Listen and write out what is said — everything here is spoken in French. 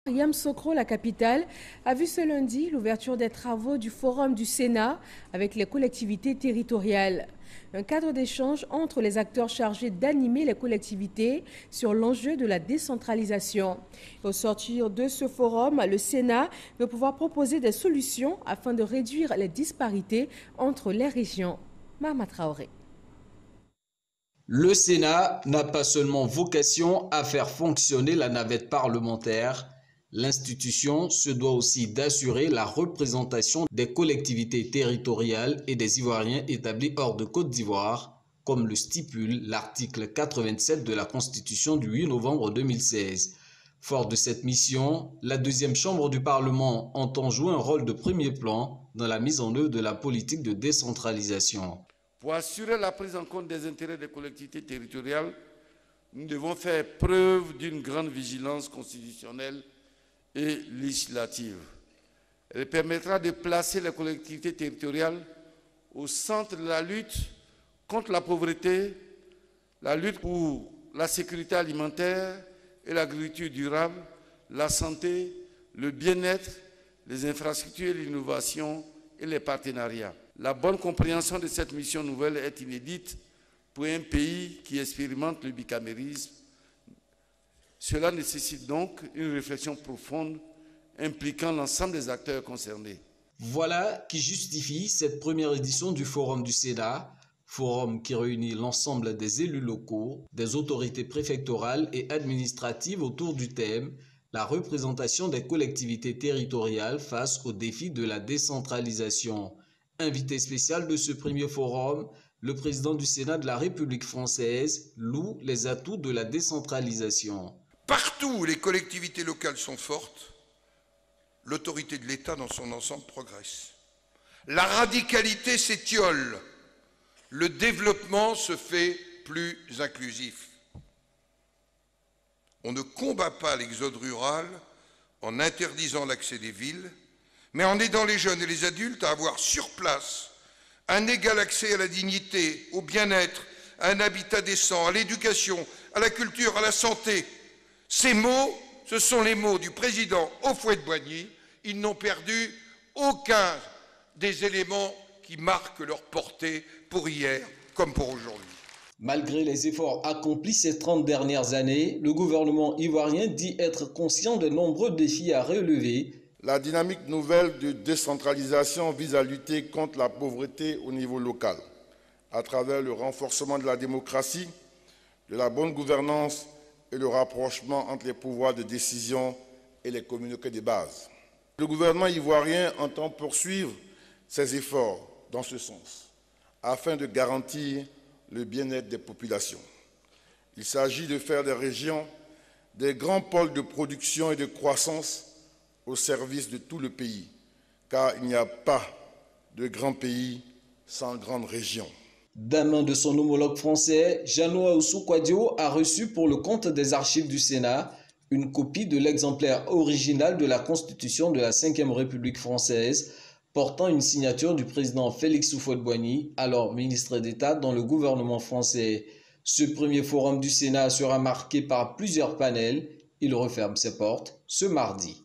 Yamoussoukro, la capitale, a vu ce lundi l'ouverture des travaux du Forum du Sénat avec les collectivités territoriales. Un cadre d'échange entre les acteurs chargés d'animer les collectivités sur l'enjeu de la décentralisation. Au sortir de ce forum, le Sénat veut pouvoir proposer des solutions afin de réduire les disparités entre les régions. Mahama Traoré. Le Sénat n'a pas seulement vocation à faire fonctionner la navette parlementaire. L'institution se doit aussi d'assurer la représentation des collectivités territoriales et des Ivoiriens établis hors de Côte d'Ivoire, comme le stipule l'article 87 de la Constitution du 8 novembre 2016. Fort de cette mission, la deuxième chambre du Parlement entend jouer un rôle de premier plan dans la mise en œuvre de la politique de décentralisation. Pour assurer la prise en compte des intérêts des collectivités territoriales, nous devons faire preuve d'une grande vigilance constitutionnelle et législative. Elle permettra de placer les collectivités territoriales au centre de la lutte contre la pauvreté, la lutte pour la sécurité alimentaire et l'agriculture durable, la santé, le bien-être, les infrastructures, l'innovation et les partenariats. La bonne compréhension de cette mission nouvelle est inédite pour un pays qui expérimente le bicamérisme. Cela nécessite donc une réflexion profonde impliquant l'ensemble des acteurs concernés. Voilà qui justifie cette première édition du Forum du Sénat, forum qui réunit l'ensemble des élus locaux, des autorités préfectorales et administratives autour du thème « La représentation des collectivités territoriales face aux défis de la décentralisation ». Invité spécial de ce premier forum, le président du Sénat de la République française loue les atouts de la décentralisation. Partout où les collectivités locales sont fortes, l'autorité de l'État dans son ensemble progresse. La radicalité s'étiole, le développement se fait plus inclusif. On ne combat pas l'exode rural en interdisant l'accès des villes, mais en aidant les jeunes et les adultes à avoir sur place un égal accès à la dignité, au bien-être, à un habitat décent, à l'éducation, à la culture, à la santé. Ces mots, ce sont les mots du président Houphouët-Boigny. Ils n'ont perdu aucun des éléments qui marquent leur portée pour hier comme pour aujourd'hui. Malgré les efforts accomplis ces 30 dernières années, le gouvernement ivoirien dit être conscient de nombreux défis à relever. La dynamique nouvelle de décentralisation vise à lutter contre la pauvreté au niveau local, à travers le renforcement de la démocratie, de la bonne gouvernance et le rapprochement entre les pouvoirs de décision et les communautés de base. Le gouvernement ivoirien entend poursuivre ses efforts dans ce sens, afin de garantir le bien-être des populations. Il s'agit de faire des régions des grands pôles de production et de croissance au service de tout le pays, car il n'y a pas de grand pays sans grande région. D'un main de son homologue français, Jeannot Ahoussou-Kouadio a reçu pour le compte des archives du Sénat une copie de l'exemplaire original de la Constitution de la Ve République française, portant une signature du président Félix Houphouët-Boigny, alors ministre d'État dans le gouvernement français. Ce premier forum du Sénat sera marqué par plusieurs panels. Il referme ses portes ce mardi.